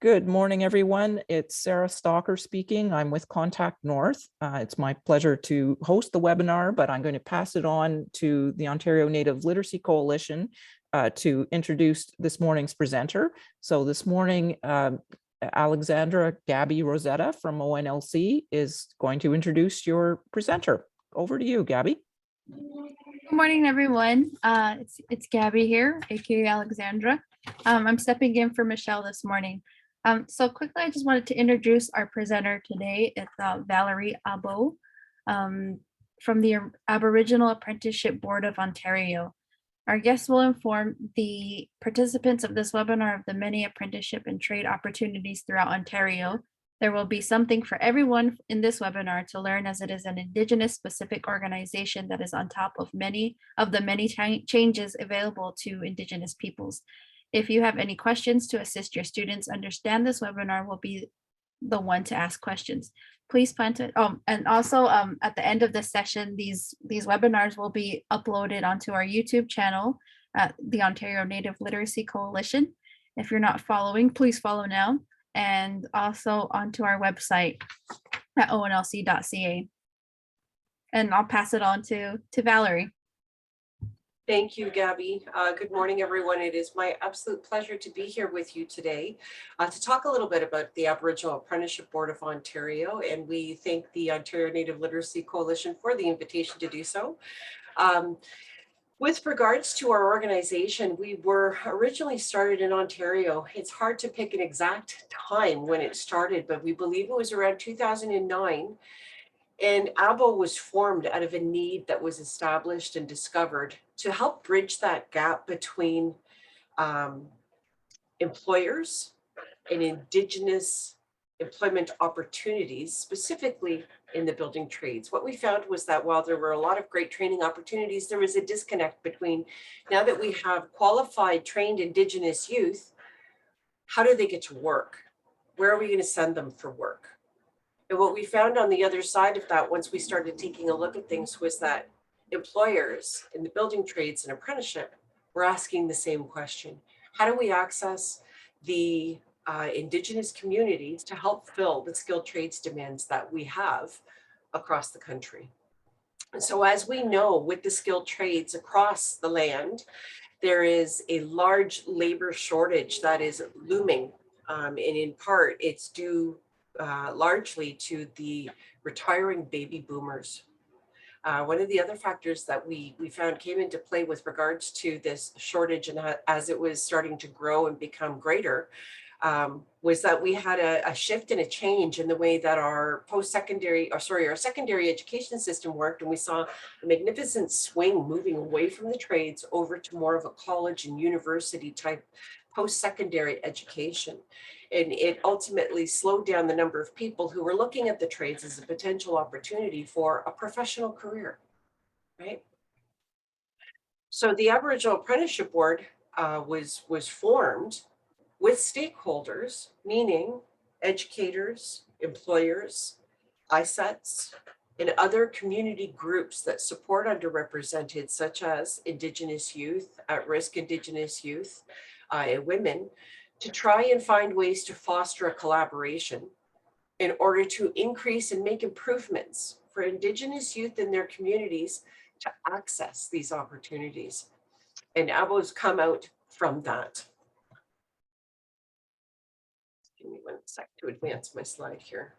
Good morning, everyone. It's Sarah Stalker speaking. I'm with Contact North. It's my pleasure to host the webinar, but I'm going to pass it on to the Ontario Native Literacy Coalition to introduce this morning's presenter. So this morning, Alexandra Gabby Rosetta from ONLC is going to introduce your presenter. Over to you, Gabby. Good morning, everyone. It's Gabby here, aka Alexandra. I'm stepping in for Michelle this morning. So quickly, I just wanted to introduce our presenter today. It's Valerie Abo from the Aboriginal Apprenticeship Board of Ontario. Our guest will inform the participants of this webinar of the many apprenticeship and trade opportunities throughout Ontario. There will be something for everyone in this webinar to learn, as it is an Indigenous specific organization that is on top of many changes available to Indigenous peoples. If you have any questions to assist your students understand this webinar, will be the one to ask questions. Please plan to, and also at the end of this session, these webinars will be uploaded onto our YouTube channel at the Ontario Native Literacy Coalition. If you're not following, please follow now, and also onto our website at onlc.ca. And I'll pass it on to Valerie. Thank you, Gabby. Good morning, everyone. It is my absolute pleasure to be here with you today to talk a little bit about the Aboriginal Apprenticeship Board of Ontario, and we thank the Ontario Native Literacy Coalition for the invitation to do so. With regards to our organization, we were originally started in Ontario. It's hard to pick an exact time when it started, but we believe it was around 2009. And ABO was formed out of a need that was established and discovered to help bridge that gap between employers and Indigenous employment opportunities, specifically in the building trades. What we found was that while there were a lot of great training opportunities, there was a disconnect between, now that we have qualified, trained Indigenous youth, how do they get to work? Where are we going to send them for work? And what we found on the other side of that, once we started taking a look at things, was that employers in the building trades and apprenticeship were asking the same question. How do we access the Indigenous communities to help fill the skilled trades demands that we have across the country? And so as we know, with the skilled trades across the land, there is a large labor shortage that is looming. And in part, it's due largely to the retiring baby boomers. One of the other factors that we found came into play with regards to this shortage, and as it was starting to grow and become greater, was that we had a shift and a change in the way that our our secondary education system worked, and we saw a magnificent swing moving away from the trades over to more of a college and university type post-secondary education. And it ultimately slowed down the number of people who were looking at the trades as a potential opportunity for a professional career, right? So the Aboriginal Apprenticeship Board was formed with stakeholders, meaning educators, employers, ISETs, and other community groups that support underrepresented, such as Indigenous youth, at-risk Indigenous youth, and women, to try and find ways to foster a collaboration in order to increase and make improvements for Indigenous youth in their communities to access these opportunities. And ABO's come out from that. Give me 1 sec to advance my slide here.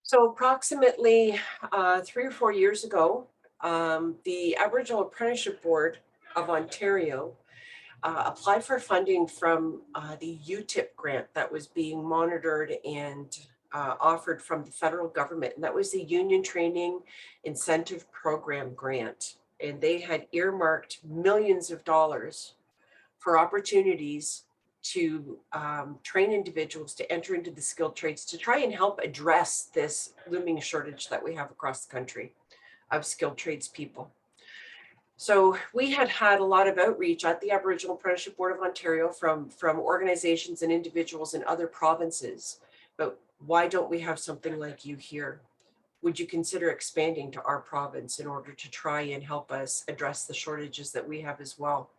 So approximately 3 or 4 years ago, the Aboriginal Apprenticeship Board of Ontario applied for funding from the UTIP grant that was being monitored and offered from the federal government. And that was the Union Training Incentive Program grant. And they had earmarked millions of dollars for opportunities to train individuals to enter into the skilled trades to try and help address this looming shortage that we have across the country of skilled trades people. So we had a lot of outreach at the Aboriginal Apprenticeship Board of Ontario from organizations and individuals in other provinces. But why don't we have something like you here? would you consider expanding to our province in order to try and help us address the shortages that we have as well?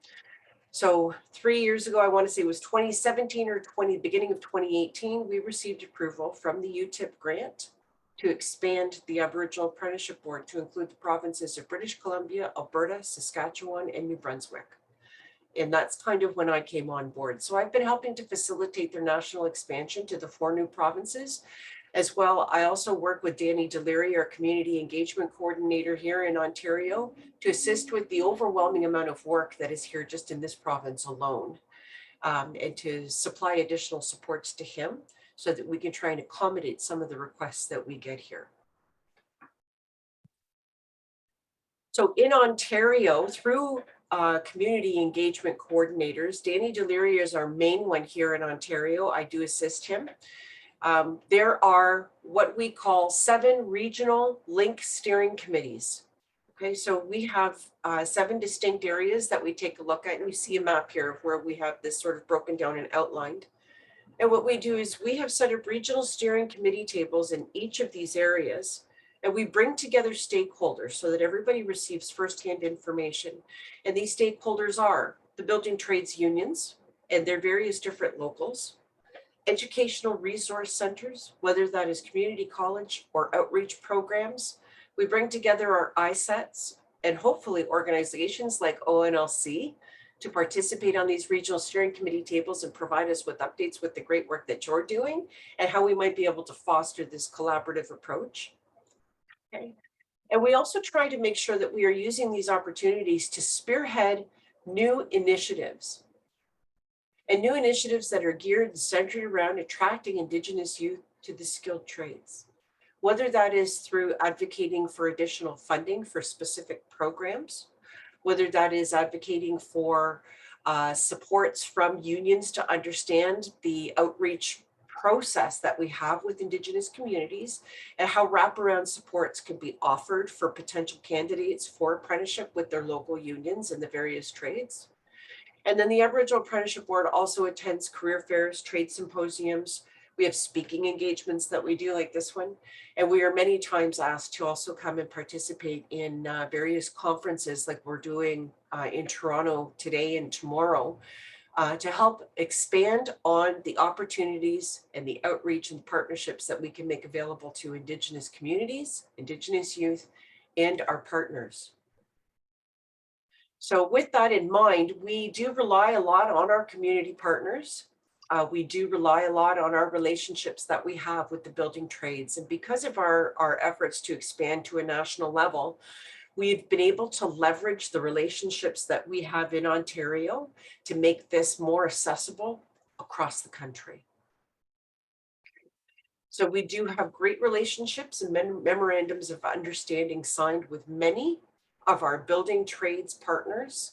So 3 years ago, I want to say it was 2017 or beginning of 2018, we received approval from the UTIP grant to expand the Aboriginal Apprenticeship Board to include the provinces of British Columbia, Alberta, Saskatchewan, and New Brunswick. And that's kind of when I came on board. So I've been helping to facilitate their national expansion to the 4 new provinces. As well, I also work with Danny Deliri, our community engagement coordinator here in Ontario, to assist with the overwhelming amount of work that is here just in this province alone, and to supply additional supports to him so that we can try and accommodate some of the requests that we get here. So in Ontario, through community engagement coordinators, Danny Deliri is our main one here in Ontario. I do assist him. There are what we call 7 regional link steering committees. Okay, so we have 7 distinct areas that we take a look at, and you see a map here of where we have this sort of broken down and outlined. And what we do is we have set up regional steering committee tables in each of these areas, and we bring together stakeholders so that everybody receives firsthand information. And these stakeholders are the building trades unions and their various different locals, educational resource centers, whether that is community college or outreach programs. We bring together our ISETs and hopefully organizations like ONLC to participate on these regional steering committee tables and provide us with updates with the great work that you're doing and how we might be able to foster this collaborative approach. Okay. And we also try to make sure that we are using these opportunities to spearhead new initiatives. And new initiatives that are geared and centered around attracting Indigenous youth to the skilled trades. Whether that is through advocating for additional funding for specific programs, whether that is advocating for supports from unions to understand the outreach process that we have with Indigenous communities and how wraparound supports can be offered for potential candidates for apprenticeship with their local unions in the various trades. And then the Aboriginal Apprenticeship Board also attends career fairs, trade symposiums. We have speaking engagements that we do like this one. And we are many times asked to also come and participate in various conferences like we're doing in Toronto today and tomorrow to help expand on the opportunities and the outreach and partnerships that we can make available to Indigenous communities, Indigenous youth, and our partners. So with that in mind, we do rely a lot on our community partners. We do rely a lot on our relationships that we have with the building trades. And because of our efforts to expand to a national level, we've been able to leverage the relationships that we have in Ontario to make this more accessible across the country. So we do have great relationships and memorandums of understanding signed with many of our building trades partners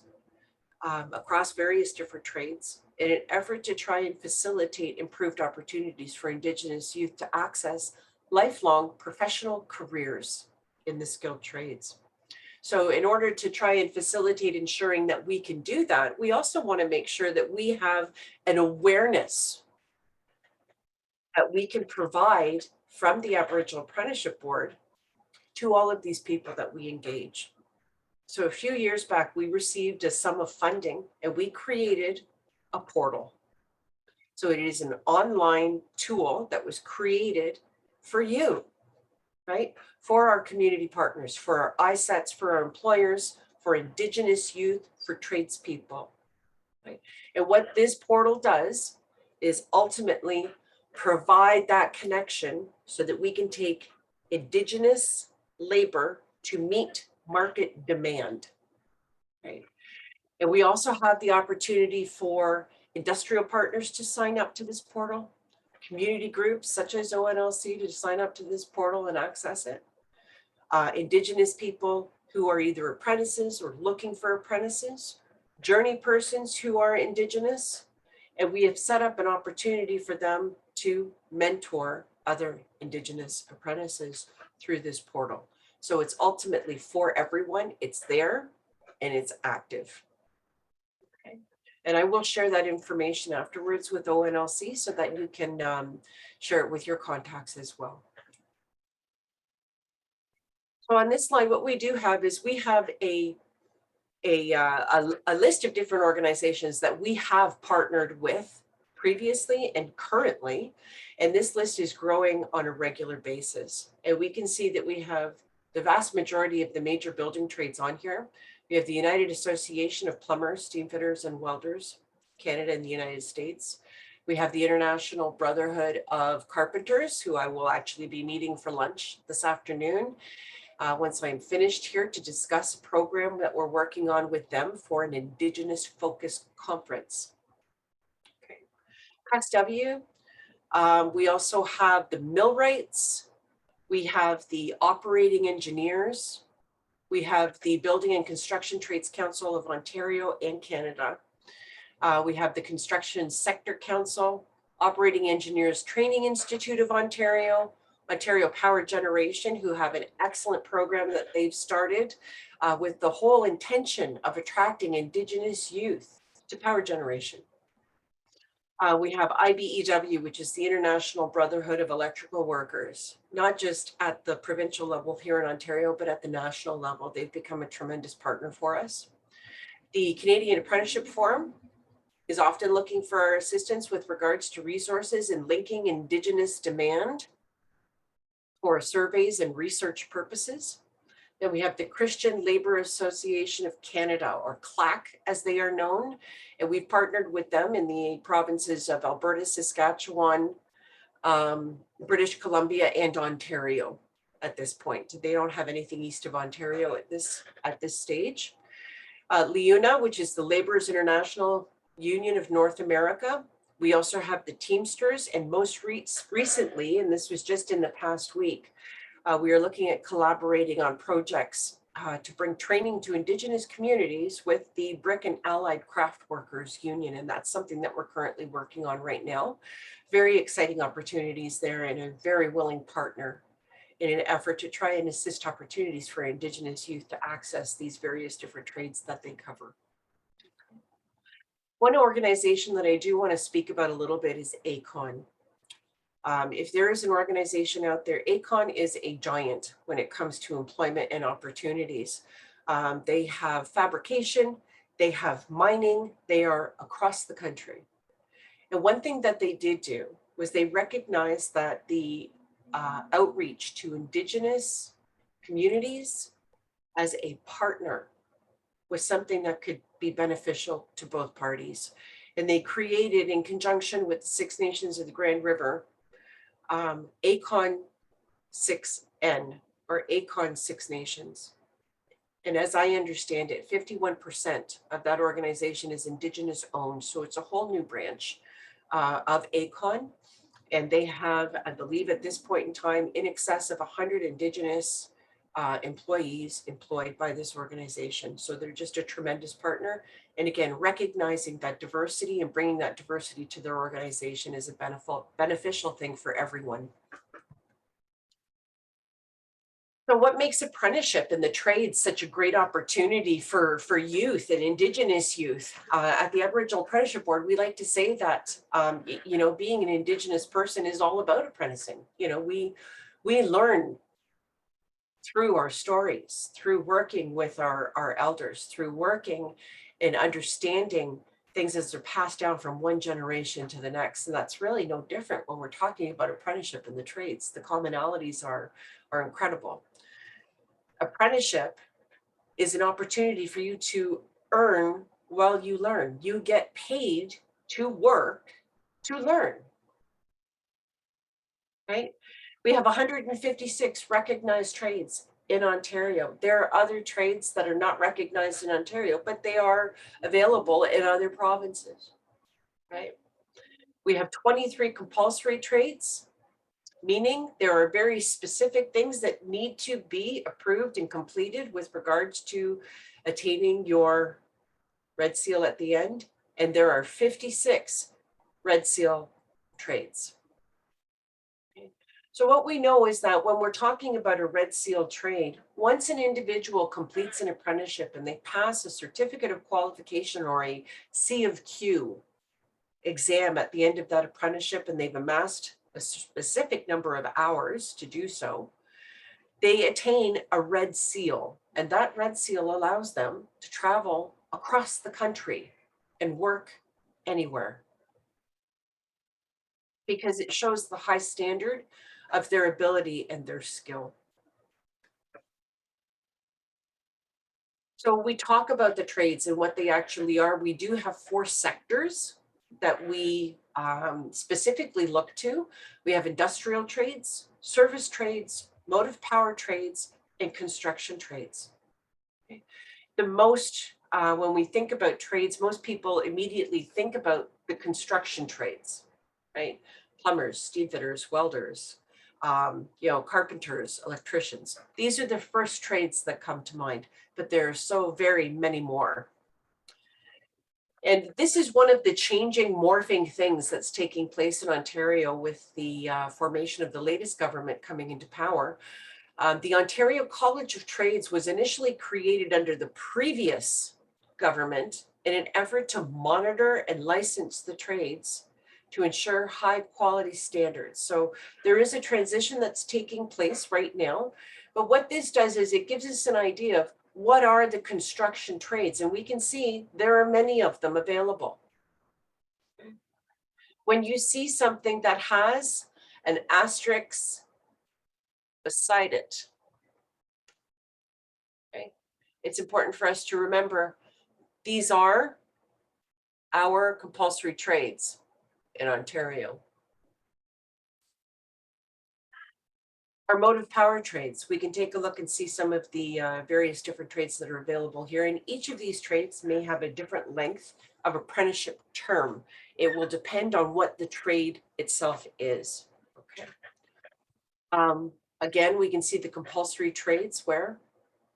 across various different trades in an effort to try and facilitate improved opportunities for Indigenous youth to access lifelong professional careers in the skilled trades. So in order to try and facilitate ensuring that we can do that, we also want to make sure that we have an awareness that we can provide from the Aboriginal Apprenticeship Board to all of these people that we engage. So a few years back, we received a sum of funding and we created a portal. So it is an online tool that was created for you, right? For our community partners, for our ISETs, for our employers, for Indigenous youth, for tradespeople, right? And what this portal does is ultimately provide that connection so that we can take Indigenous labor to meet market demand, right? And we also have the opportunity for industrial partners to sign up to this portal, community groups such as ONLC to sign up to this portal and access it. Indigenous people who are either apprentices or looking for apprentices, journey persons who are Indigenous, and we have set up an opportunity for them to mentor other Indigenous apprentices through this portal. So it's ultimately for everyone, it's there and it's active. Okay. And I will share that information afterwards with ONLC so that you can share it with your contacts as well. So on this slide, what we do have is we have a list of different organizations that we have partnered with previously and currently, and this list is growing on a regular basis. And we can see that we have the vast majority of the major building trades on here. We have the United Association of Plumbers, Steamfitters, and Welders, Canada and the United States. We have the International Brotherhood of Carpenters, who I will actually be meeting for lunch this afternoon. Once I'm finished here, to discuss a program that we're working on with them for an Indigenous focused conference. Okay. CSW, we also have the millwrights, we have the operating engineers, we have the Building and Construction Trades Council of Ontario and Canada. We have the Construction Sector Council, Operating Engineers Training Institute of Ontario, Ontario Power Generation, who have an excellent program that they've started with the whole intention of attracting Indigenous youth to power generation. We have IBEW, which is the International Brotherhood of Electrical Workers, not just at the provincial level here in Ontario, but at the national level. They've become a tremendous partner for us. The Canadian Apprenticeship Forum is often looking for our assistance with regards to resources and linking Indigenous demand for surveys and research purposes. Then we have the Christian Labour Association of Canada, or CLAC as they are known. And we've partnered with them in the provinces of Alberta, Saskatchewan, British Columbia, and Ontario at this point. They don't have anything east of Ontario at this stage. LIUNA, which is the Labourers International Union of North America. We also have the Teamsters, and most recently, and this was just in the past week, we are looking at collaborating on projects to bring training to Indigenous communities with the Brick and Allied Craft Workers Union, and that's something that we're currently working on right now. Very exciting opportunities there, and a very willing partner in an effort to try and assist opportunities for Indigenous youth to access these various different trades that they cover. One organization that I do want to speak about a little bit is ACON. If there is an organization out there, ACON is a giant when it comes to employment and opportunities. They have fabrication, they have mining, they are across the country. And one thing that they did do was they recognized that the outreach to Indigenous communities as a partner was something that could be beneficial to both parties. And they created, in conjunction with the Six Nations of the Grand River, ACON 6N, or ACON Six Nations. And as I understand it, 51% of that organization is Indigenous owned. So it's a whole new branch of ACON. And they have, I believe at this point in time, in excess of 100 Indigenous employees employed by this organization. So they're just a tremendous partner. And again, recognizing that diversity and bringing that diversity to their organization is a beneficial thing for everyone. So what makes apprenticeship in the trades such a great opportunity for youth and Indigenous youth? At the Aboriginal Apprenticeship Board, we like to say that, you know, being an Indigenous person is all about apprenticing. You know, we learn through our stories, through working with our elders, through working and understanding things as they're passed down from one generation to the next. And that's really no different when we're talking about apprenticeship in the trades. The commonalities are incredible. Apprenticeship is an opportunity for you to earn while you learn. You get paid to work to learn, right? We have 156 recognized trades in Ontario. There are other trades that are not recognized in Ontario, but they are available in other provinces, right? We have 23 compulsory trades, meaning there are very specific things that need to be approved and completed with regards to attaining your Red Seal at the end. And there are 56 Red Seal trades. So what we know is that when we're talking about a Red Seal trade, once an individual completes an apprenticeship and they pass a certificate of qualification or a C of Q exam at the end of that apprenticeship, and they've amassed a specific number of hours to do so, they attain a red seal, and that red seal allows them to travel across the country and work anywhere, because it shows the high standard of their ability and their skill. So we talk about the trades and what they actually are. We do have 4 sectors that we specifically look to. We have industrial trades, service trades, motive power trades, and construction trades. Okay. The most, when we think about trades, most people immediately think about the construction trades, right? Plumbers, stevedoring, welders, carpenters, electricians. These are the first trades that come to mind, but there are so very many more. And this is one of the changing, morphing things that's taking place in Ontario with the formation of the latest government coming into power. The Ontario College of Trades was initially created under the previous government in an effort to monitor and license the trades to ensure high quality standards. So there is a transition that's taking place right now. But what this does is it gives us an idea of what are the construction trades, and we can see there are many of them available. When you see something that has an asterisk beside it, okay, it's important for us to remember these are our compulsory trades in Ontario. Our motive power trades, we can take a look and see some of the various different trades that are available here. And each of these trades may have a different length of apprenticeship term. It will depend on what the trade itself is. Okay. Again, we can see the compulsory trades where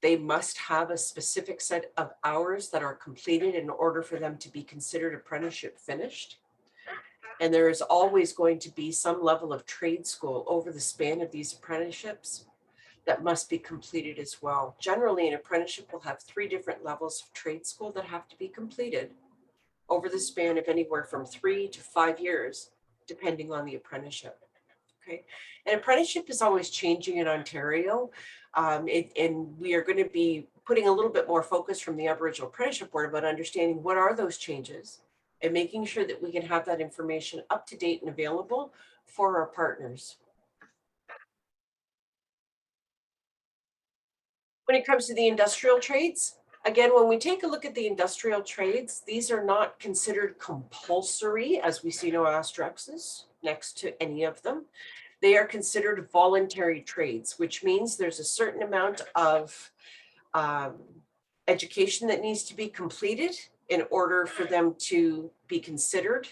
they must have a specific set of hours that are completed in order for them to be considered apprenticeship finished. And there is always going to be some level of trade school over the span of these apprenticeships that must be completed as well. Generally, an apprenticeship will have 3 different levels of trade school that have to be completed over the span of anywhere from 3 to 5 years, depending on the apprenticeship. Okay, and apprenticeship is always changing in Ontario, and we are going to be putting a little bit more focus from the Aboriginal Apprenticeship Board about understanding what are those changes and making sure that we can have that information up to date and available for our partners. When it comes to the industrial trades, again, when we take a look at the industrial trades, these are not considered compulsory, as we see no asterisks next to any of them. They are considered voluntary trades, which means there's a certain amount of education that needs to be completed in order for them to be considered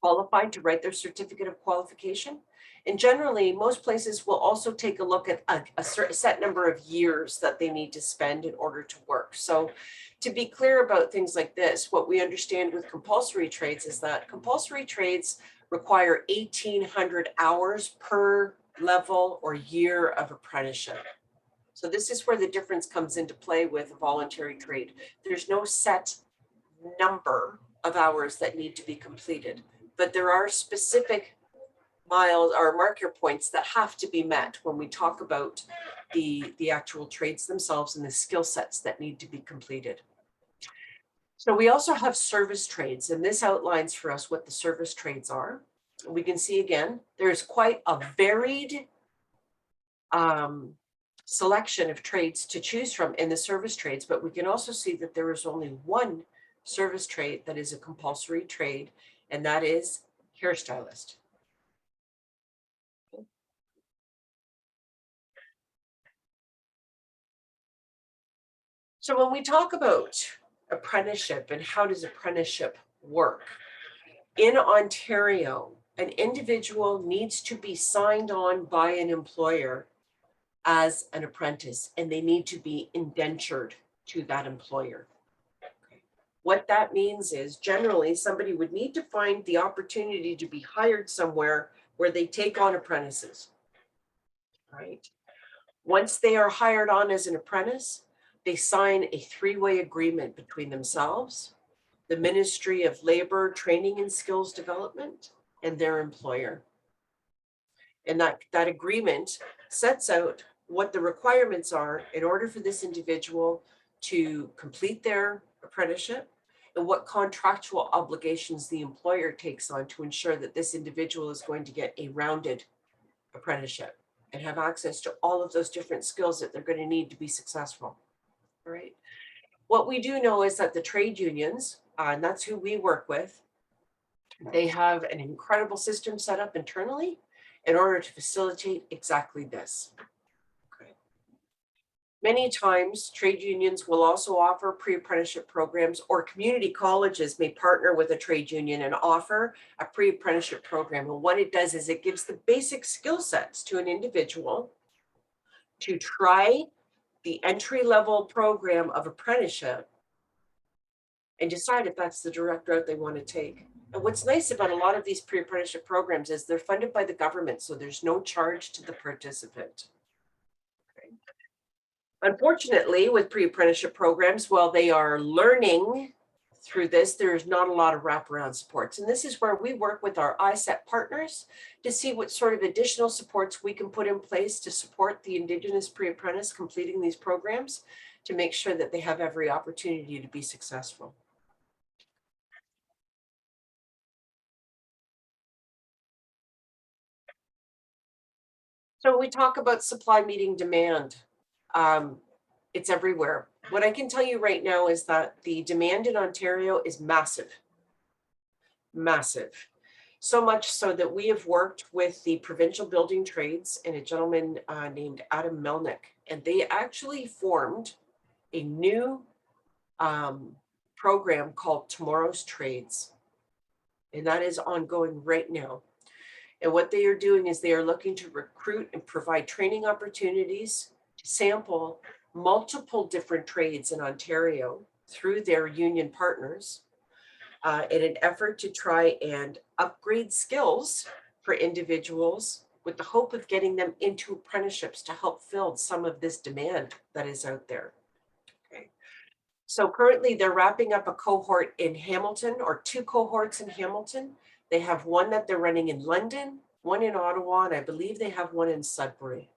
qualified to write their certificate of qualification. And generally, most places will also take a look at a set number of years that they need to spend in order to work. So to be clear about things like this, what we understand with compulsory trades is that compulsory trades require 1,800 hours per level or year of apprenticeship. So this is where the difference comes into play with a voluntary trade. There's no set number of hours that need to be completed, but there are specific miles or marker points that have to be met when we talk about the actual trades themselves and the skill sets that need to be completed. So we also have service trades, and this outlines for us what the service trades are. We can see again, there's quite a varied selection of trades to choose from in the service trades, but we can also see that there is only one service trade that is a compulsory trade, and that is hairstylist. So when we talk about apprenticeship and how does apprenticeship work, in Ontario, an individual needs to be signed on by an employer as an apprentice, and they need to be indentured to that employer. What that means is generally somebody would need to find the opportunity to be hired somewhere where they take on apprentices, right? Once they are hired on as an apprentice, they sign a 3-way agreement between themselves, the Ministry of Labor, Training and Skills Development, and their employer. And that agreement sets out what the requirements are in order for this individual to complete their apprenticeship and what contractual obligations the employer takes on to ensure that this individual is going to get a rounded apprenticeship and have access to all of those different skills that they're going to need to be successful. All right. What we do know is that the trade unions, and that's who we work with, they have an incredible system set up internally in order to facilitate exactly this. Okay. Many times, trade unions will also offer pre-apprenticeship programs, or community colleges may partner with a trade union and offer a pre-apprenticeship program. And what it does is it gives the basic skill sets to an individual to try the entry-level program of apprenticeship and decide if that's the direct route they want to take. And what's nice about a lot of these pre-apprenticeship programs is they're funded by the government, so there's no charge to the participant. Okay. Unfortunately, with pre-apprenticeship programs, while they are learning through this, there's not a lot of wraparound supports. And this is where we work with our ISET partners to see what sort of additional supports we can put in place to support the Indigenous pre-apprentice completing these programs to make sure that they have every opportunity to be successful. So we talk about supply meeting demand. It's everywhere. What I can tell you right now is that the demand in Ontario is massive, massive. So much so that we have worked with the provincial building trades and a gentleman named Adam Melnick, and they actually formed a new program called Tomorrow's Trades. And that is ongoing right now. And what they are doing is they are looking to recruit and provide training opportunities to sample multiple different trades in Ontario through their union partners in an effort to try and upgrade skills for individuals with the hope of getting them into apprenticeships to help fill some of this demand that is out there. Okay. So currently they're wrapping up a cohort in Hamilton, or 2 cohorts in Hamilton. They have one that they're running in London, one in Ottawa, and I believe they have one in Sudbury.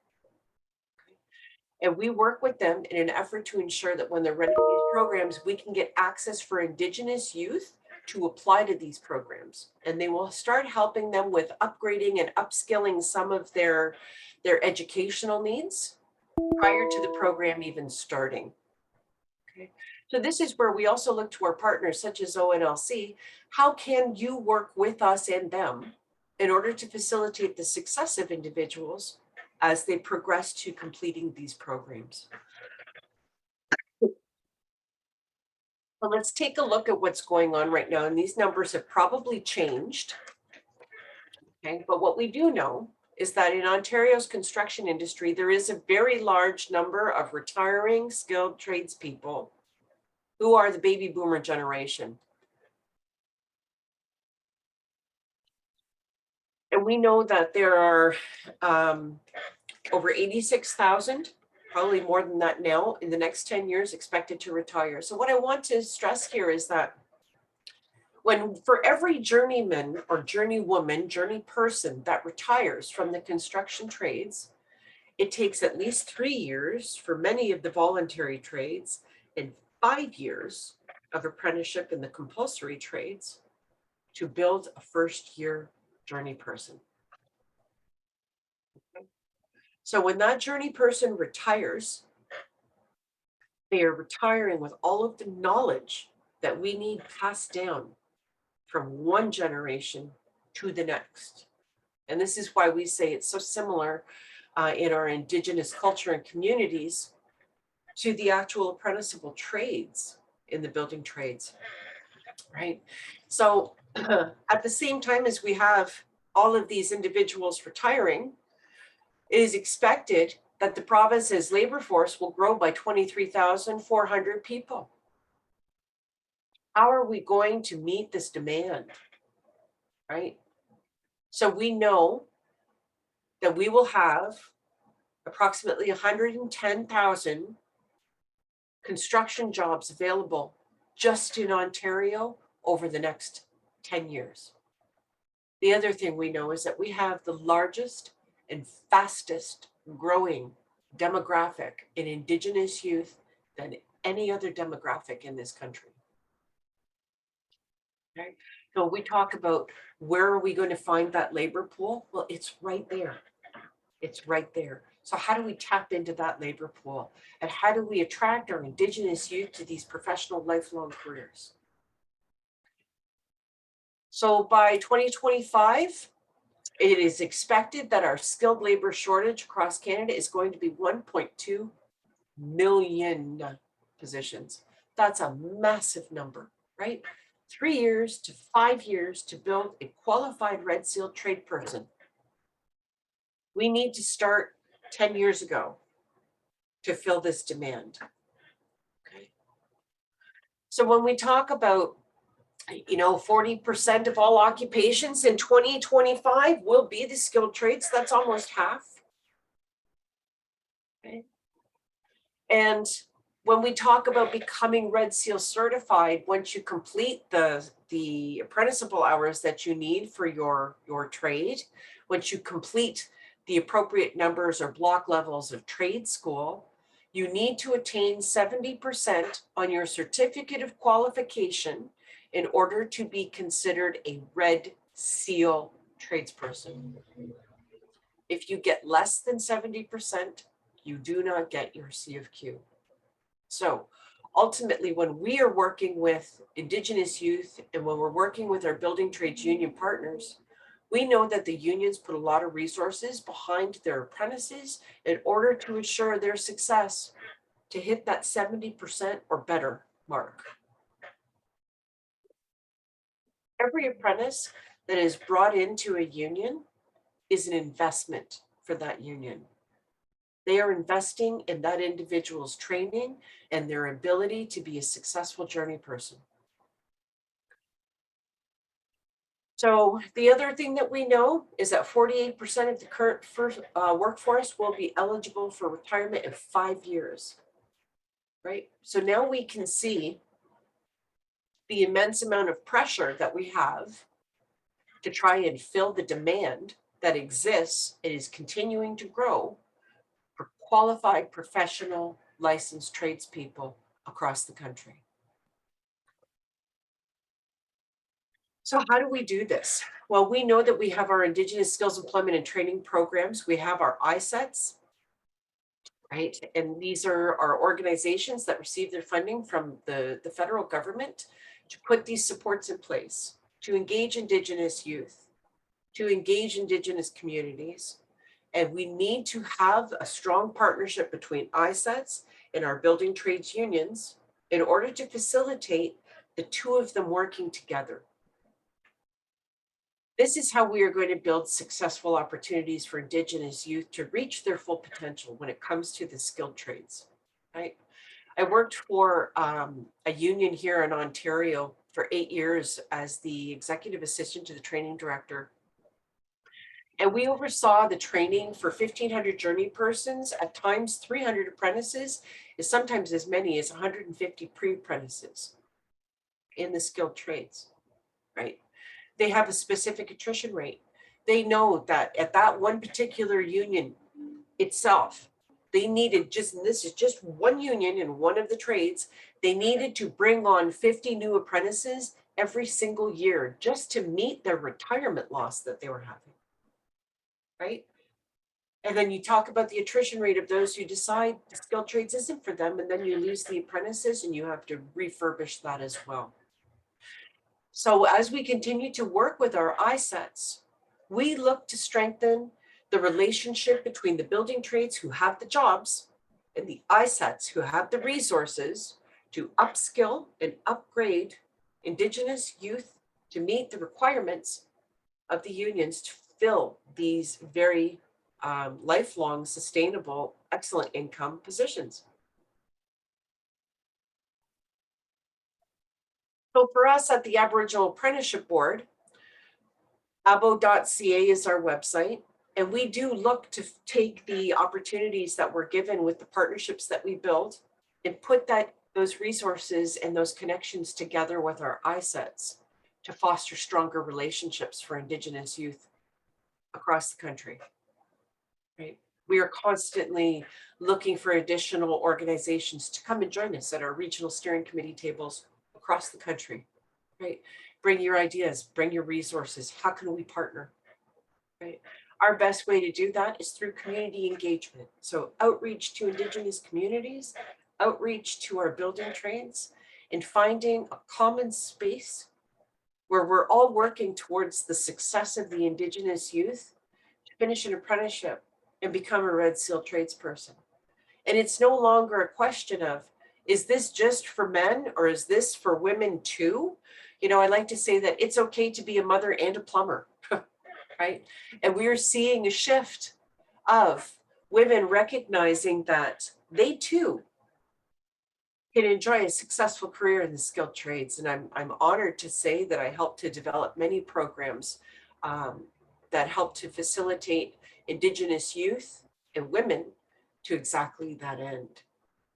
And we work with them in an effort to ensure that when they're running these programs, we can get access for Indigenous youth to apply to these programs. And they will start helping them with upgrading and upskilling some of their educational needs prior to the program even starting. Okay. So this is where we also look to our partners such as ONLC. How can you work with us and them in order to facilitate the success of individuals as they progress to completing these programs? Well, let's take a look at what's going on right now. And these numbers have probably changed. Okay, but what we do know is that in Ontario's construction industry, there is a very large number of retiring skilled tradespeople who are the baby boomer generation. And we know that there are over 86,000, probably more than that now, in the next 10 years expected to retire. So what I want to stress here is that when for every journeyman or journeywoman, journey person that retires from the construction trades, it takes at least 3 years for many of the voluntary trades and 5 years of apprenticeship in the compulsory trades to build a first-year journey person. Okay. So when that journey person retires, they are retiring with all of the knowledge that we need passed down from one generation to the next. And this is why we say it's so similar in our Indigenous culture and communities to the actual apprenticeable trades in the building trades, right? So at the same time as we have all of these individuals retiring, it is expected that the province's labor force will grow by 23,400 people. How are we going to meet this demand, right? So we know that we will have approximately 110,000 construction jobs available just in Ontario over the next 10 years. The other thing we know is that we have the largest and fastest growing demographic in Indigenous youth than any other demographic in this country. Okay, so we talk about where are we going to find that labor pool? Well, it's right there. It's right there. So how do we tap into that labor pool? And how do we attract our Indigenous youth to these professional lifelong careers? So by 2025, it is expected that our skilled labor shortage across Canada is going to be 1.2 million positions. That's a massive number, right? 3 years to 5 years to build a qualified Red Seal trade person. We need to start 10 years ago to fill this demand. Okay. So when we talk about, 40% of all occupations in 2025 will be the skilled trades, that's almost half. Okay. And when we talk about becoming Red Seal certified, once you complete the apprenticeable hours that you need for your trade, once you complete the appropriate numbers or block levels of trade school, you need to attain 70% on your certificate of qualification in order to be considered a Red Seal tradesperson. If you get less than 70%, you do not get your C of Q. So ultimately, when we are working with Indigenous youth and when we're working with our building trades union partners, we know that the unions put a lot of resources behind their apprentices in order to ensure their success to hit that 70% or better mark. Every apprentice that is brought into a union is an investment for that union. They are investing in that individual's training and their ability to be a successful journey person. So the other thing that we know is that 48% of the current workforce will be eligible for retirement in 5 years, right? So now we can see the immense amount of pressure that we have to try and fill the demand that exists and is continuing to grow for qualified professional licensed tradespeople across the country. So how do we do this? Well, we know that we have our Indigenous Skills Employment and Training programs. We have our ISETs, right? And these are our organizations that receive their funding from the federal government to put these supports in place, to engage Indigenous youth, to engage Indigenous communities. And we need to have a strong partnership between ISETs and our building trades unions in order to facilitate the two of them working together. This is how we are going to build successful opportunities for Indigenous youth to reach their full potential when it comes to the skilled trades, right? I worked for a union here in Ontario for 8 years as the executive assistant to the training director. And we oversaw the training for 1,500 journey persons, at times 300 apprentices, and sometimes as many as 150 pre-apprentices in the skilled trades, right? They have a specific attrition rate. They know that at that one particular union itself, they needed and this is just one union in one of the trades, they needed to bring on 50 new apprentices every single year just to meet their retirement loss that they were having, right? And then you talk about the attrition rate of those who decide the skilled trades isn't for them, and then you lose the apprentices and you have to refurbish that as well. So as we continue to work with our ISETs, we look to strengthen the relationship between the building trades who have the jobs and the ISETs who have the resources to upskill and upgrade Indigenous youth to meet the requirements of the unions to fill these very lifelong, sustainable, excellent income positions. So for us at the Aboriginal Apprenticeship Board, abo.ca is our website, and we do look to take the opportunities that we're given with the partnerships that we build and put those resources and those connections together with our ISETs to foster stronger relationships for Indigenous youth across the country. Right? We are constantly looking for additional organizations to come and join us at our regional steering committee tables across the country, right? Bring your ideas, bring your resources. How can we partner, right? Our best way to do that is through community engagement. So outreach to Indigenous communities, outreach to our building trades, and finding a common space where we're all working towards the success of the Indigenous youth to finish an apprenticeship and become a Red Seal tradesperson. And it's no longer a question of, is this just for men or is this for women too? You know, I like to say that it's okay to be a mother and a plumber, right? And we're seeing a shift of women recognizing that they too can enjoy a successful career in the skilled trades. And I'm honored to say that I helped to develop many programs that help to facilitate Indigenous youth and women to exactly that end.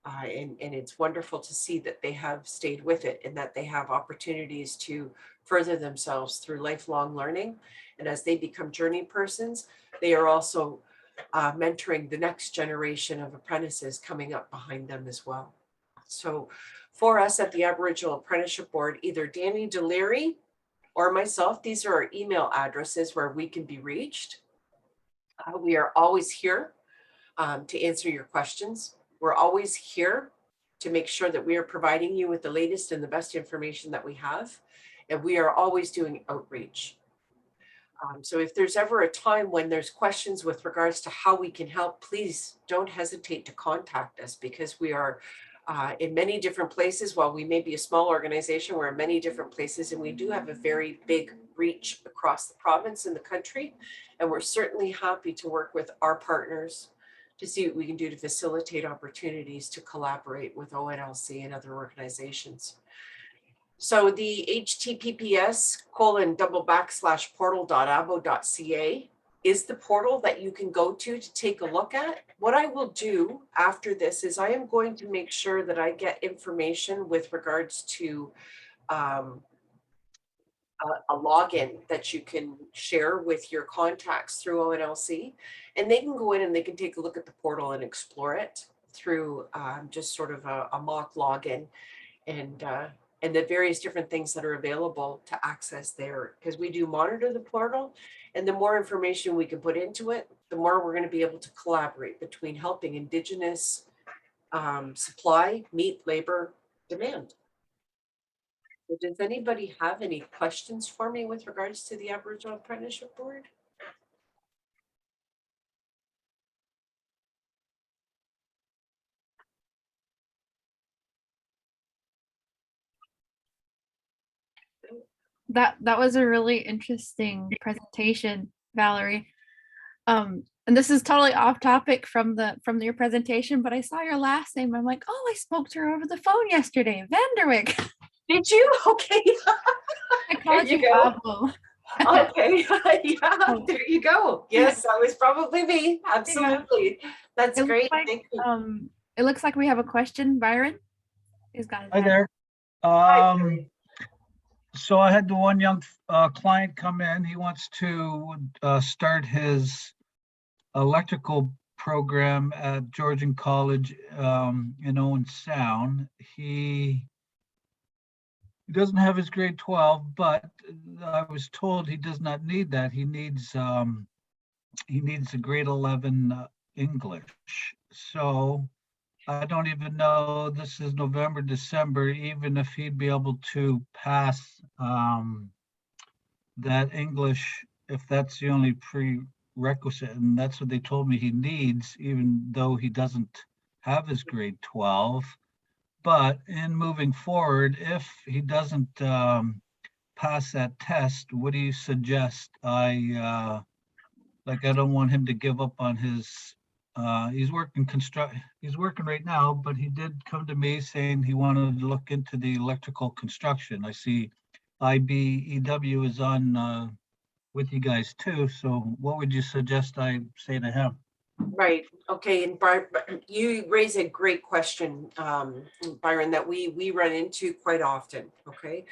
And it's wonderful to see that they have stayed with it and that they have opportunities to further themselves through lifelong learning. And as they become journey persons, they are also mentoring the next generation of apprentices coming up behind them as well. So for us at the Aboriginal Apprenticeship Board, either Danny Deliri or myself, these are our email addresses where we can be reached. We are always here to answer your questions. We're always here to make sure that we are providing you with the latest and the best information that we have. And we are always doing outreach. So if there's ever a time when there's questions with regards to how we can help, please don't hesitate to contact us, because we are in many different places. While we may be a small organization, we're in many different places, and we do have a very big reach across the province and the country. And we're certainly happy to work with our partners to see what we can do to facilitate opportunities to collaborate with ONLC and other organizations. So the https://portal.abo.ca is the portal that you can go to take a look at. What I will do after this is I am going to make sure that I get information with regards to a login that you can share with your contacts through ONLC, and they can go in and they can take a look at the portal and explore it through just sort of a mock login and the various different things that are available to access there, because we do monitor the portal, and the more information we can put into it, the more we're going to be able to collaborate between helping Indigenous supply meet labor demand. So does anybody have any questions for me with regards to the Aboriginal Apprenticeship Board? That was a really interesting presentation, Valerie. And this is totally off topic from your presentation, but I saw your last name. I'm like, oh, I spoke to her over the phone yesterday, Vanderwick. Did you? Okay. I called There you you go. Pablo. Okay. Yeah, there you go. Yes, that was probably me. Absolutely. That's It looks great. like, Thank you. it looks like we have a question. Byron, he's got his Hi hand. there. Hi, Barry. So I had the one young client come in. He wants to start his electrical program at Georgian College in Owen Sound. He doesn't have his grade 12, but I was told he does not need that. He needs a grade 11 English. So I don't even know, this is November, December, even if he'd be able to pass that English, if that's the only prerequisite, and that's what they told me he needs, even though he doesn't have his grade 12. But in moving forward, if he doesn't pass that test, what do you suggest? I don't want him to give up on his he's working right now, but he did come to me saying he wanted to look into the electrical construction. I see IBEW is on with you guys too. So what would you suggest I say to him? Right. Okay. And Byron, you raise a great question, Byron, that we run into quite often. Okay.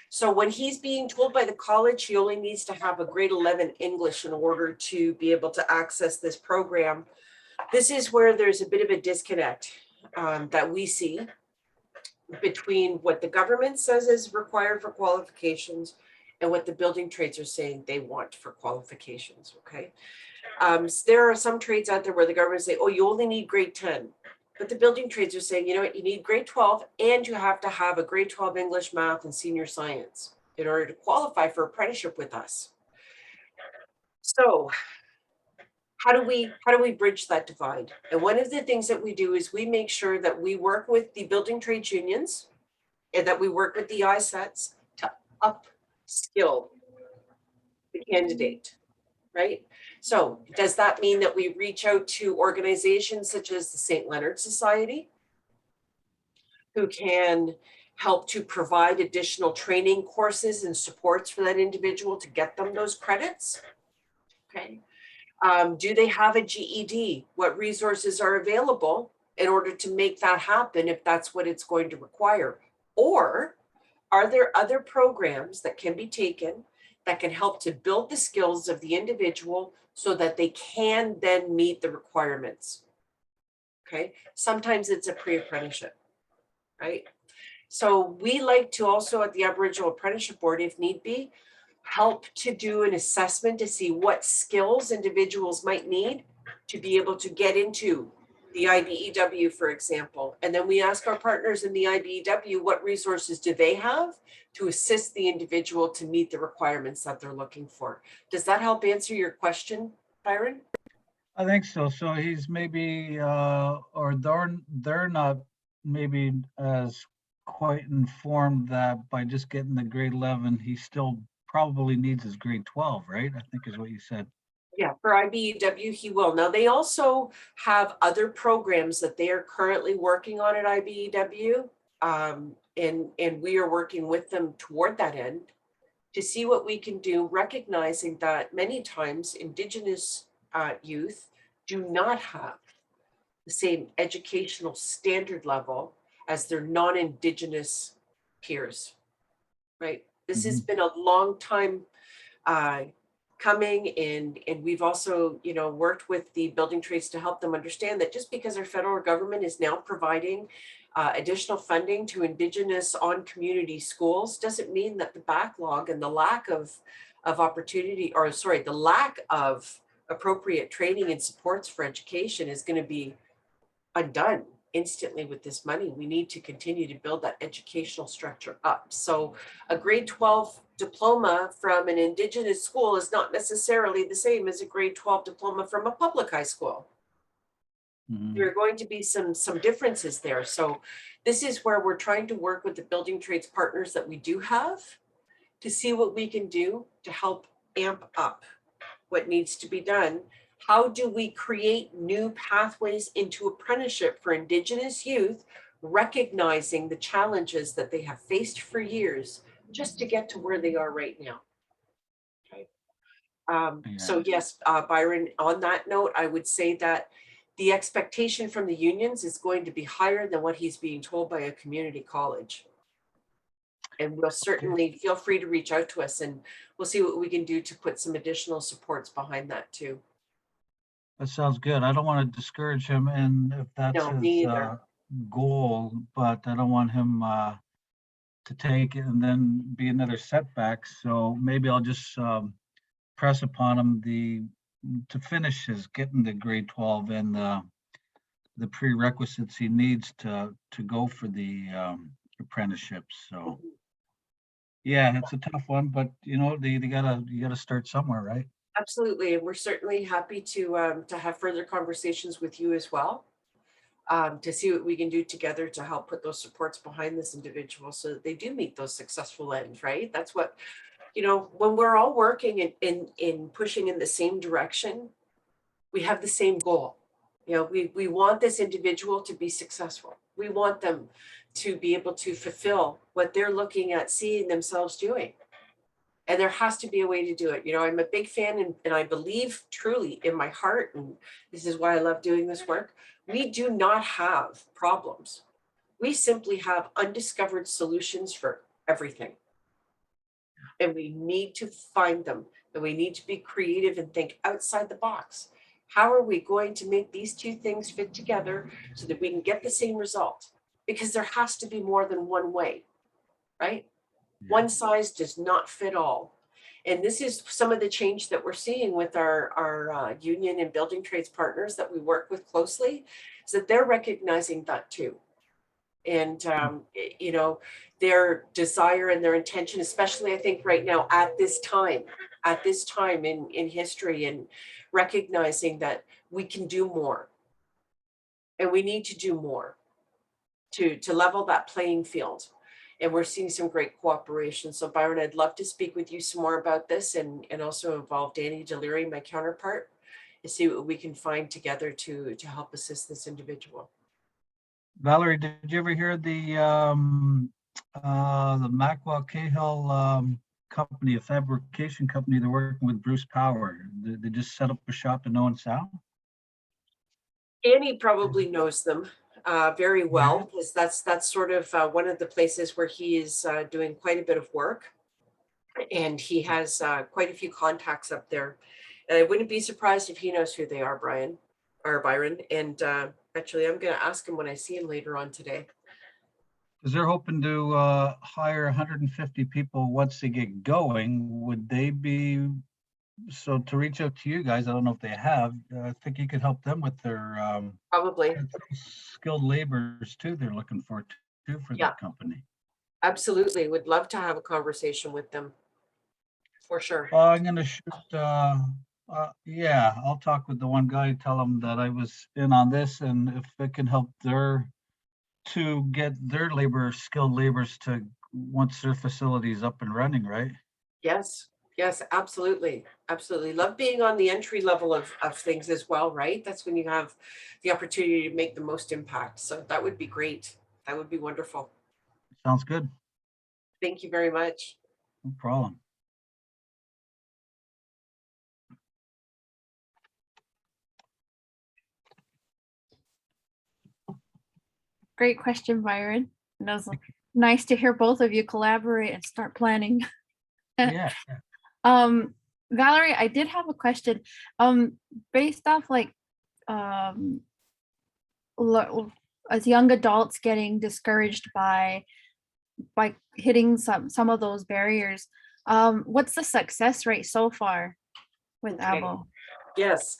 So when he's being told by the college he only needs to have a grade 11 English in order to be able to access this program, This is where there's a bit of a disconnect that we see between what the government says is required for qualifications and what the building trades are saying they want for qualifications, okay? There are some trades out there where the government say, oh, you only need grade 10. But the building trades are saying, you know what, you need grade 12 and you have to have a grade 12 English, math, and senior science in order to qualify for apprenticeship with us. So how do we bridge that divide? And one of the things that we do is we make sure that we work with the building trades unions and that we work with the ISETs to upskill the candidate, right? So does that mean that we reach out to organizations such as the St. Leonard Society, who can help to provide additional training courses and supports for that individual to get them those credits? Okay. Do they have a GED? What resources are available in order to make that happen if that's what it's going to require? Or are there other programs that can be taken that can help to build the skills of the individual so that they can then meet the requirements? Okay, sometimes it's a pre-apprenticeship, right? So we like to also at the Aboriginal Apprenticeship Board, if need be, help to do an assessment to see what skills individuals might need to be able to get into the IBEW, for example. And then we ask our partners in the IBEW, what resources do they have to assist the individual to meet the requirements that they're looking for? Does that help answer your question, Byron? I think so. So he's maybe, or they're not maybe as quite informed that by just getting the grade 11, he still probably needs his grade 12, right? I think is what you said. Yeah, for IBEW, he will. Now, they also have other programs that they are currently working on at IBEW. And we are working with them toward that end to see what we can do, recognizing that many times Indigenous youth do not have the same educational standard level as their non-Indigenous peers, right? This has been a long time coming, and we've also, you know, worked with the building trades to help them understand that just because our federal government is now providing additional funding to Indigenous on community schools doesn't mean that the backlog and the lack of opportunity, or sorry, the lack of appropriate training and supports for education is going to be undone instantly with this money. We need to continue to build that educational structure up. So a grade 12 diploma from an Indigenous school is not necessarily the same as a grade 12 diploma from a public high school. There are going to be some differences there. So this is where we're trying to work with the building trades partners that we do have to see what we can do to help amp up what needs to be done. How do we create new pathways into apprenticeship for Indigenous youth, recognizing the challenges that they have faced for years just to get to where they are right now? Okay. So yes, Byron, on that note, I would say that the expectation from the unions is going to be higher than what he's being told by a community college. And we'll certainly feel free to reach out to us, and we'll see what we can do to put some additional supports behind that too. That sounds good. I don't want to discourage him, and if that's No, me his either. goal, but I don't want him to take it and then be another setback. So maybe I'll just press upon him to finish his getting the grade 12 and the prerequisites he needs to go for the apprenticeship. So yeah, it's a tough one, but you know, you gotta start somewhere, right? Absolutely, and we're certainly happy to have further conversations with you as well, to see what we can do together to help put those supports behind this individual so that they do meet those successful ends, right? That's what, you know, when we're all working in pushing in the same direction, we have the same goal. You know, we want this individual to be successful. We want them to be able to fulfill what they're looking at seeing themselves doing. And there has to be a way to do it. You know, I'm a big fan, and I believe truly in my heart, and this is why I love doing this work. We do not have problems. We simply have undiscovered solutions for everything. And we need to find them, and we need to be creative and think outside the box. How are we going to make these two things fit together so that we can get the same result? Because there has to be more than one way, right? One size does not fit all. And this is some of the change that we're seeing with our union and building trades partners that we work with closely, is that they're recognizing that too. And, you know, their desire and their intention, especially I think right now at this time in history, and recognizing that we can do more and we need to do more to level that playing field. And we're seeing some great cooperation. So Byron, I'd love to speak with you some more about this, and also involve Danny Deliri, my counterpart, to see what we can find together to help assist this individual. Valerie, did you ever hear the Macwa Cahill company, a fabrication company? They're working with Bruce Power. They just set up a shop in Owen Sound. Danny probably knows them very well, because that's sort of one of the places where he is doing quite a bit of work, and he has quite a few contacts up there. And I wouldn't be surprised if he knows who they are, Byron. And actually, I'm going to ask him when I see him later on today. Because they're hoping to hire 150 people once they get going. Would they be, so to reach out to you guys, I don't know if they have, I think you could help them with their Probably. skilled laborers too, they're looking for too for Yeah. that company. Absolutely. Would love to have a conversation with them. For sure. Well, I'm gonna shoot, yeah, I'll talk with the one guy, tell him that I was in on this, and if it can help to get their skilled laborers to, once their facility is up and running, right? Yes. Yes, absolutely. Absolutely. Love being on the entry level of things as well, right? That's when you have the opportunity to make the most impact. So that would be great. That would be wonderful. Sounds good. Thank you very much. No problem. Great question, Byron. And it was nice to hear both of you collaborate and start planning. Yeah. Valerie, I did have a question. Based off like as young adults getting discouraged by hitting some of those barriers, what's the success rate so far with Okay. ABO? Yes.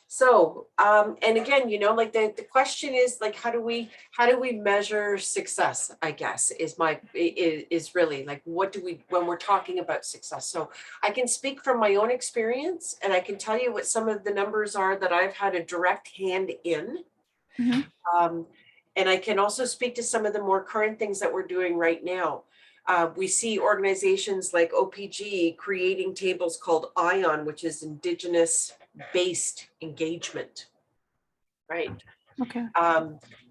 So, and again, you know, like the question is like, how do we measure success, I guess, is really like, what do we, when we're talking about success? So I can speak from my own experience, and I can tell you what some of the numbers are that I've had a direct hand in. Mm-hmm. And I can also speak to some of the more current things that we're doing right now. We see organizations like OPG creating tables called ION, which is Indigenous based engagement, right? Okay.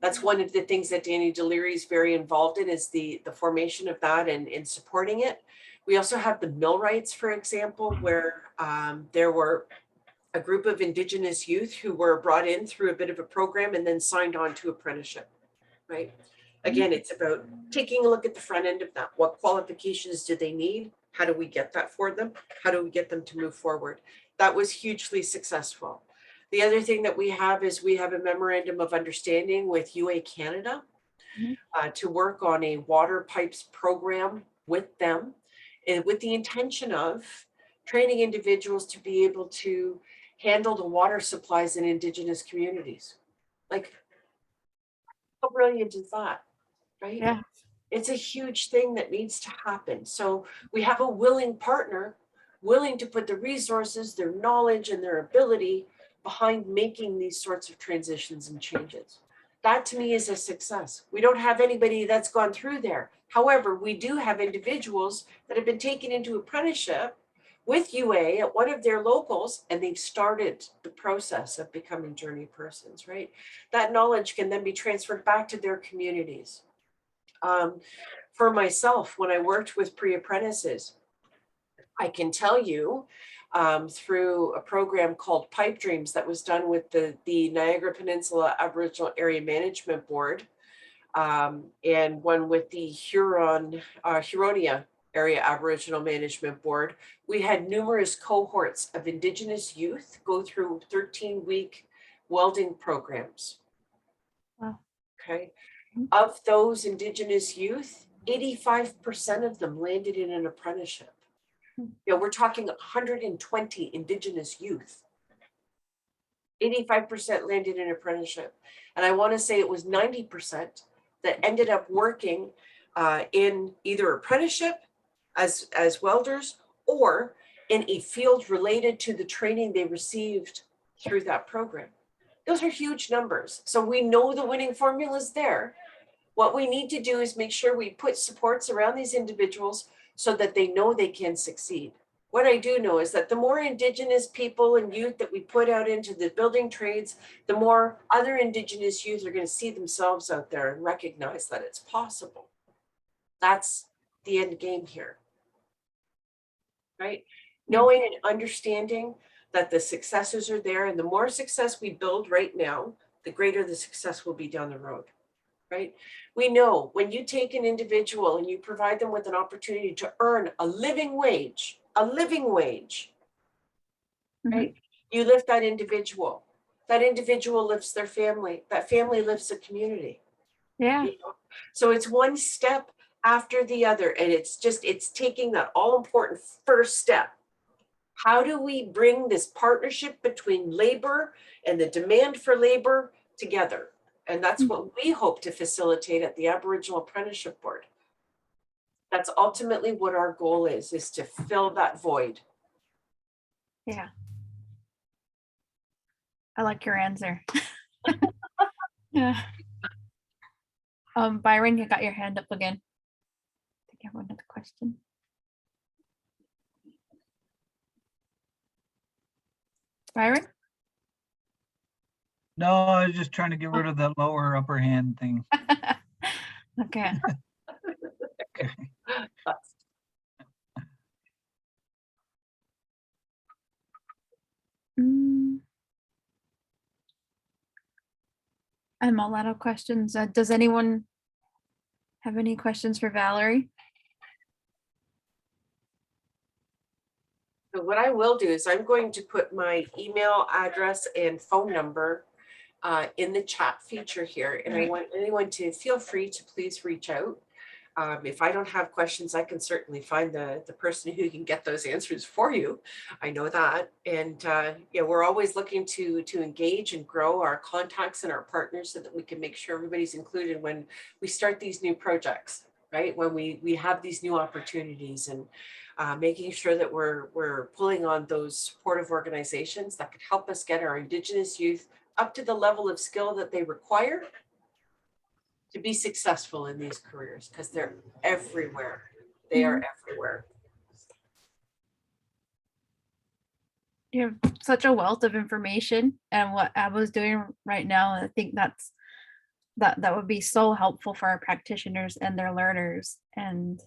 That's one of the things that Danny Deliri is very involved in, is the formation of that and supporting it. We also have the millwrights, for example, where there were a group of Indigenous youth who were brought in through a bit of a program and then signed on to apprenticeship, right? Again, it's about taking a look at the front end of that. What qualifications do they need? How do we get that for them? How do we get them to move forward? That was hugely successful. The other thing that we have is we have a memorandum of understanding with UA Canada to work on a water pipes program with them, and with the intention of training individuals to be able to handle the water supplies in Indigenous communities. Like, how brilliant is that, right? Yeah. It's a huge thing that needs to happen. So we have a willing partner, willing to put the resources, their knowledge, and their ability behind making these sorts of transitions and changes. That to me is a success. We don't have anybody that's gone through there. However, we do have individuals that have been taken into apprenticeship with UA at one of their locals, and they've started the process of becoming journey persons, right? That knowledge can then be transferred back to their communities. For myself, when I worked with pre-apprentices, I can tell you through a program called Pipe Dreams that was done with the Niagara Peninsula Aboriginal Area Management Board, and one with the Huronia Area Aboriginal Management Board, we had numerous cohorts of Indigenous youth go through 13-week welding programs. Wow. Okay. Mhm. Of those Indigenous youth, 85% of them landed in an apprenticeship. Hmm. You know, we're talking 120 Indigenous youth. 85% landed in apprenticeship. And I want to say it was 90% that ended up working in either apprenticeship as welders or in a field related to the training they received through that program. Those are huge numbers. So we know the winning formula is there. What we need to do is make sure we put supports around these individuals so that they know they can succeed. What I do know is that the more Indigenous people and youth that we put out into the building trades, the more other Indigenous youth are going to see themselves out there and recognize that it's possible. That's the end game here, right? Knowing and understanding that the successes are there, and the more success we build right now, the greater the success will be down the road, right? We know when you take an individual and you provide them with an opportunity to earn a living wage, right? You lift that individual lifts their family, that family lifts a community. Yeah. You know? So it's one step after the other, and it's taking that all important first step. How do we bring this partnership between labor and the demand for labor together? And that's what we hope to facilitate at the Aboriginal Apprenticeship Board. That's ultimately what our goal is to fill that void. Yeah. I like your answer. Yeah. Byron, you got your hand up again. I think I have another question. Byron? No, I was just trying to get rid of that lower upper hand thing. Okay. I'm all out of questions. Does anyone have any questions for Valerie? So what I will do is I'm going to put my email address and phone number in the chat feature here. And I want anyone to feel free to please reach out. If I don't have questions, I can certainly find the person who can get those answers for you. I know that. And yeah, we're always looking to engage and grow our contacts and our partners so that we can make sure everybody's included when we start these new projects, right? When we have these new opportunities, and making sure that we're pulling on those supportive organizations that could help us get our Indigenous youth up to the level of skill that they require to be successful in these careers, because they're everywhere. They are everywhere. You have such a wealth of information, and what Abba's doing right now, I think that would be so helpful for our practitioners and their learners, and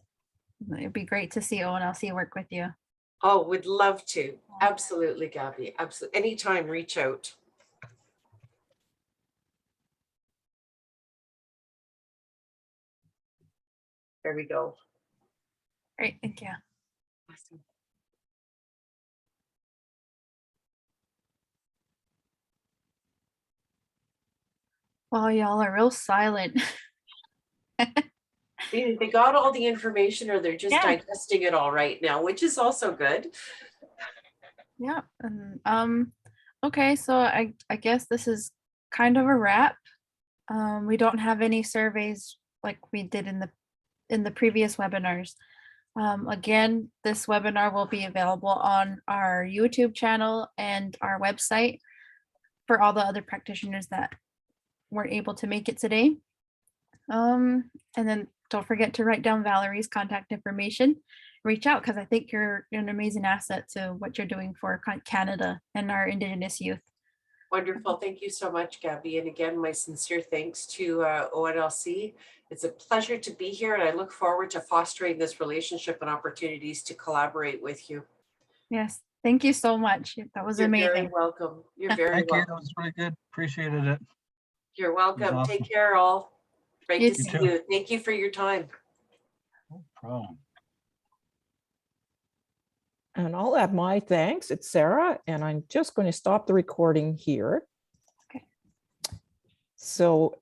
it'd be great to see ONLC work with you. Oh, would love to. Absolutely, Gabby. Absolutely. Anytime, reach out. There we go. Great, thank you. Awesome. Wow, y'all are real silent. They got all the information, or they're just digesting it all right now, which is also good. Yeah. Okay, so I guess this is kind of a wrap. We don't have any surveys like we did in the previous webinars. Again, this webinar will be available on our YouTube channel and our website for all the other practitioners that weren't able to make it today. And then don't forget to write down Valerie's contact information. Reach out, because I think you're an amazing asset to what you're doing for Canada and our Indigenous youth. Wonderful. Thank you so much, Gabby. And again, my sincere thanks to ONLC. It's a pleasure to be here, and I look forward to fostering this relationship and opportunities to collaborate with you. Yes, thank you so much. That was amazing. You're very welcome. You're very Thank you. welcome. That was really good. Appreciated it. You're welcome. awesome. Take care, all. Great You to see too. you. Thank you for your time. No problem. And I'll add my thanks. It's Sarah, and I'm just going to stop the recording here. Okay. So